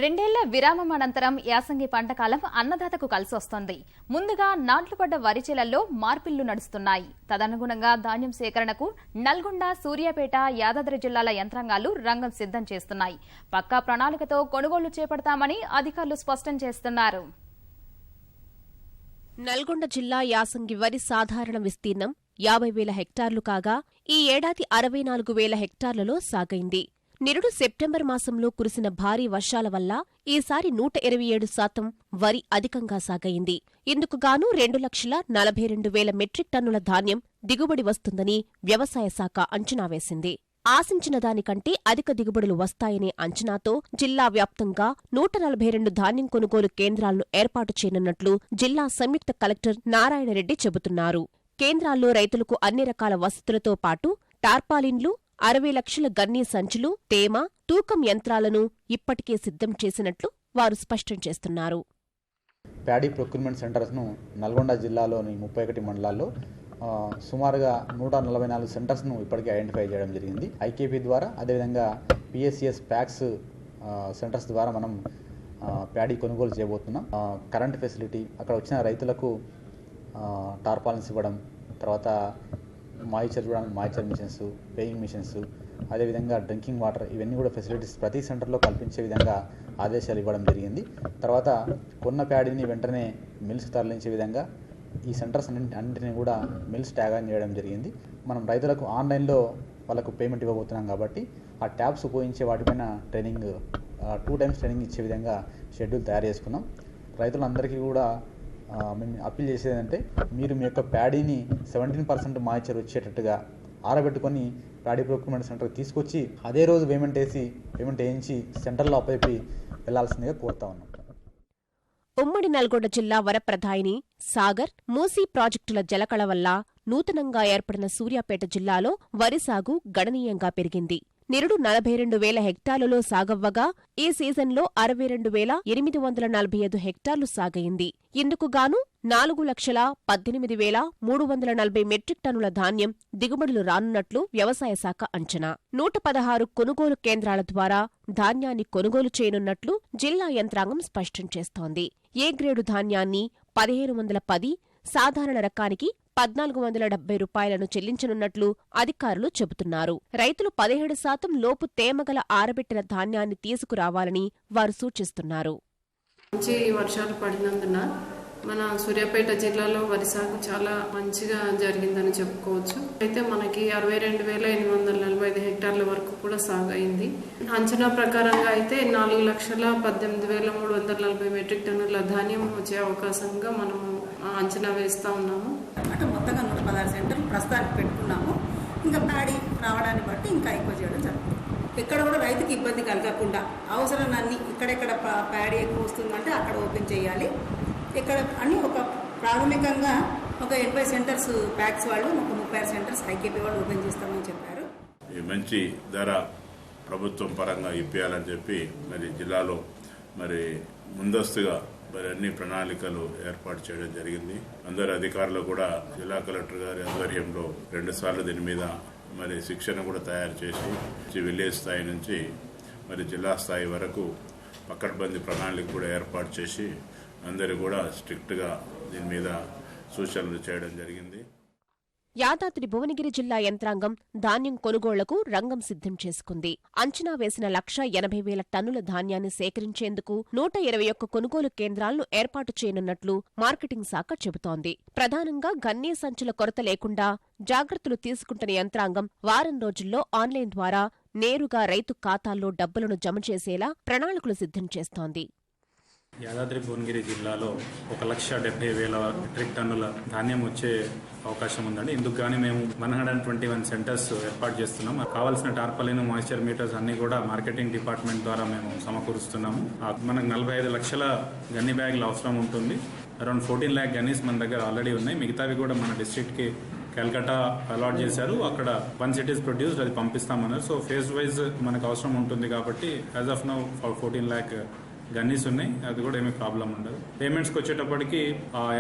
రెండేళ్ల విరామం అనంతరం యాసంగి పంటకాలం అన్నదాతకు కలిసొస్తోంది. ముందుగా నాట్లు పడ్డ వరి చేలల్లో మార్పిళ్లు నడుస్తున్నాయి. తదనుగుణంగా ధాన్యం సేకరణకు నల్గొండ, సూర్యాపేట, యాదాద్రి జిల్లాల యంత్రాంగాలు రంగం సిద్ధం చేస్తున్నాయి. పక్కా ప్రణాళికతో కొనుగోలు చేపడతామని అధికారులు స్పష్టం చేస్తున్నారు. నల్గొండ జిల్లా యాసంగి వరి సాధారణ విస్తీర్ణం 50,000 హెక్టార్లు కాగా ఈ ఏడాది 64,000 హెక్టార్లలో సాగైంది. నిరుడు సెప్టెంబర్ మాసంలో కురిసిన భారీ వర్షాల వల్ల ఈసారి 127% వరి అధికంగా సాగయింది. ఇందుకుగాను 2,42,000 మెట్రిక్ టన్నుల ధాన్యం దిగుబడి వస్తుందని వ్యవసాయ శాఖ అంచనా వేసింది. ఆశించిన దానికంటే అధిక దిగుబడులు వస్తాయనే అంచనాతో జిల్లా వ్యాప్తంగా 142 ధాన్యం కొనుగోలు కేంద్రాలను ఏర్పాటు చేయనున్నట్లు జిల్లా సంయుక్త కలెక్టర్ నారాయణరెడ్డి చెబుతున్నారు. కేంద్రాల్లో రైతులకు అన్ని రకాల వసతులతో పాటు టార్పాలిన్లు, 60 లక్షల గన్నీ సంచులు, తేమ, తూకం యంత్రాలను ఇప్పటికే సిద్ధం చేసినట్లు వారు స్పష్టం చేస్తున్నారు. ప్యాడీ ప్రొక్యూర్మెంట్ సెంటర్స్ను నల్గొండ జిల్లాలోని 31 మండలాల్లో సుమారుగా 144 సెంటర్స్ను ఇప్పటికే ఐడెంటిఫై చేయడం జరిగింది. ఐకేపీ ద్వారా, అదేవిధంగా పిఎస్సిఎస్ ప్యాక్స్ సెంటర్స్ ద్వారా మనం ప్యాడీ కొనుగోలు చేయబోతున్నాం. కరెంట్ ఫెసిలిటీ, అక్కడ వచ్చిన రైతులకు టార్పాలిన్స్ ఇవ్వడం, తర్వాత మాయిశ్చర్ చూడడానికి మాయిశ్చర్ మిషన్స్, పేయింగ్ మిషన్స్, అదేవిధంగా డ్రింకింగ్ వాటర్, ఇవన్నీ కూడా ఫెసిలిటీస్ ప్రతి సెంటర్లో కల్పించే విధంగా ఆదేశాలు ఇవ్వడం జరిగింది. తర్వాత కొన్న ప్యాడీని వెంటనే మిల్స్ తరలించే విధంగా ఈ సెంటర్స్ అన్నింటినీ కూడా మిల్స్ ట్యాగ్ ఆన్ చేయడం జరిగింది. మనం రైతులకు ఆన్లైన్లో వాళ్ళకు పేమెంట్ ఇవ్వబోతున్నాం కాబట్టి ఆ ట్యాబ్స్ ఉపయోగించే వాటిపైన ట్రైనింగ్ 2 times ట్రైనింగ్ ఇచ్చే విధంగా షెడ్యూల్ తయారు చేసుకున్నాం. రైతులందరికీ కూడా మేము అప్పీల్ చేసేదంటే, మీరు మీ యొక్క ప్యాడీని 17% మాయిశ్చర్ వచ్చేటట్టుగా ఆరబెట్టుకొని ప్యాడీ ప్రొక్యూర్మెంట్ సెంటర్కి తీసుకొచ్చి అదే రోజు పేమెంట్ వేయించి సెంటర్లో అప్పచెప్పి వెళ్లాల్సిందిగా కోరుతా ఉన్నాం. ఉమ్మడి నల్గొండ జిల్లా వరప్రదాయిని, సాగర్, మూసీ ప్రాజెక్టుల జలకళ వల్ల నూతనంగా ఏర్పడిన సూర్యాపేట జిల్లాలో వరి సాగు గణనీయంగా పెరిగింది. నిరుడు 42,000 హెక్టార్లలో సాగవ్వగా ఈ సీజన్లో 62,845 హెక్టార్లు సాగయింది. ఇందుకుగాను 4,18,340 మెట్రిక్ టన్నుల ధాన్యం దిగుబడులు రానున్నట్లు వ్యవసాయ శాఖ అంచనా. 116 కొనుగోలు కేంద్రాల ద్వారా ధాన్యాన్ని కొనుగోలు చేయనున్నట్లు జిల్లా యంత్రాంగం స్పష్టం చేస్తోంది. ఏ గ్రేడు ధాన్యాన్ని 1,510, సాధారణ రకానికి 1,470 రూపాయలను చెల్లించనున్నట్లు అధికారులు చెబుతున్నారు. రైతులు 17% లోపు తేమగల ఆరబెట్టిన ధాన్యాన్ని తీసుకురావాలని వారు సూచిస్తున్నారు. మంచి వర్షాలు పడినందున మన సూర్యాపేట జిల్లాలో వరి సాగు చాలా మంచిగా జరిగిందని చెప్పుకోవచ్చు. అయితే మనకి 62,845 హెక్టార్ల వరకు కూడా సాగు అయింది. అంచనా ప్రకారంగా అయితే 4,18,340 మెట్రిక్ టన్నుల ధాన్యం వచ్చే అవకాశంగా మనము అంచనా వేస్తా ఉన్నాము. అంటే మొత్తంగా 116 సెంటర్లు ప్రస్తుతానికి పెట్టుకున్నాము. ఇంకా ప్యాడీ రావడాన్ని బట్టి ఇంకా ఎక్కువ చేయడం జరుగుతుంది. ఎక్కడ కూడా రైతుకి ఇబ్బంది కలగకుండా అవసరాన్ని ఎక్కడెక్కడ ప్యాడీ ఎక్కువ వస్తుందంటే అక్కడ ఓపెన్ చేయాలి. ఇక్కడ అని ఒక ప్రాథమికంగా ఒక 80 సెంటర్స్ ప్యాక్స్ వాళ్ళు, ఒక 36 సెంటర్స్ ఐకేపీ వాళ్ళు ఓపెన్ చేస్తామని చెప్పారు. మంచి ధర ప్రభుత్వం పరంగా ఇప్పించాలని చెప్పి మరి జిల్లాలో మరి ముందస్తుగా మరి అన్ని ప్రణాళికలు ఏర్పాటు చేయడం జరిగింది. అందరు అధికారులు కూడా జిల్లా కలెక్టర్ గారి ఆధ్వర్యంలో 2 సార్లు దీని మీద మరి శిక్షణ కూడా తయారు చేసి విలేజ్ స్థాయి నుంచి మరి జిల్లా స్థాయి వరకు పకడ్బందీ ప్రణాళిక కూడా ఏర్పాటు చేసి అందరూ కూడా స్ట్రిక్ట్గా దీని మీద సూచనలు చేయడం జరిగింది. యాదాద్రి భువనగిరి జిల్లా యంత్రాంగం ధాన్యం కొనుగోళ్లకు రంగం సిద్ధం చేసుకుంది. అంచనా వేసిన 1,80,000 టన్నుల ధాన్యాన్ని సేకరించేందుకు 121 కొనుగోలు కేంద్రాలను ఏర్పాటు చేయనున్నట్లు మార్కెటింగ్ శాఖ చెబుతోంది. ప్రధానంగా గన్నీ సంచుల కొరత లేకుండా జాగ్రత్తలు తీసుకుంటున్న యంత్రాంగం వారం రోజుల్లో ఆన్లైన్ ద్వారా నేరుగా రైతు ఖాతాల్లో డబ్బులను జమ చేసేలా ప్రణాళికలు సిద్ధం చేస్తోంది. యాదాద్రి భువనగిరి జిల్లాలో 1,70,000 మెట్రిక్ టన్నుల ధాన్యం వచ్చే అవకాశం ఉందండి. ఇందుకు గానీ మేము 121 సెంటర్స్ ఏర్పాటు చేస్తున్నాం. కావాల్సిన టార్పాలిన్, మాయిశ్చర్ మీటర్స్ అన్ని కూడా మార్కెటింగ్ డిపార్ట్మెంట్ ద్వారా మేము సమకూరుస్తున్నాము. మనకు 45 లక్షల గన్ని బ్యాగులు అవసరం ఉంటుంది. అరౌండ్ 14 lakh గన్నీస్ మన దగ్గర ఆల్రెడీ ఉన్నాయి. మిగతావి కూడా మన డిస్ట్రిక్ట్కి కల్కట్టా అలాట్ చేశారు. అక్కడ 1 city ప్రొడ్యూస్డ్, అది పంపిస్తామన్నారు. సో ఫేజ్ వైజ్ మనకు అవసరం ఉంటుంది కాబట్టి as of now 14 lakh gunnies ఉన్నాయి, అది కూడా ఏమీ ప్రాబ్లం ఉండదు. పేమెంట్స్కి వచ్చేటప్పటికి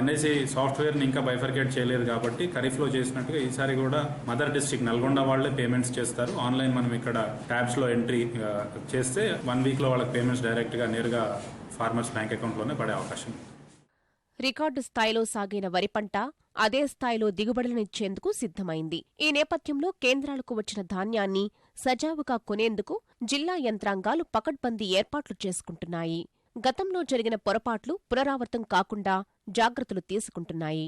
ఎన్ఐసి సాఫ్ట్వేర్ని ఇంకా బైఫర్కేట్ చేయలేదు కాబట్టి ఖరీఫ్లో చేసినట్టుగా ఈసారి కూడా మదర్ డిస్ట్రిక్ట్ నల్గొండ వాళ్ళే పేమెంట్స్ చేస్తారు. ఆన్లైన్ మనం ఇక్కడ ట్యాబ్స్లో ఎంట్రీ చేస్తే 1 వీక్లో వాళ్ళకి పేమెంట్స్ డైరెక్ట్గా నేరుగా ఫార్మర్స్ బ్యాంక్ అకౌంట్లోనే పడే అవకాశం. రికార్డు స్థాయిలో సాగిన వరి పంట అదే స్థాయిలో దిగుబడులనిచ్చేందుకు సిద్ధమైంది. ఈ నేపథ్యంలో కేంద్రాలకు వచ్చిన ధాన్యాన్ని సజావుగా కొనేందుకు జిల్లా యంత్రాంగాలు పకడ్బందీ ఏర్పాట్లు చేసుకుంటున్నాయి. గతంలో జరిగిన పొరపాట్లు పునరావృతం కాకుండా జాగ్రత్తలు తీసుకుంటున్నాయి.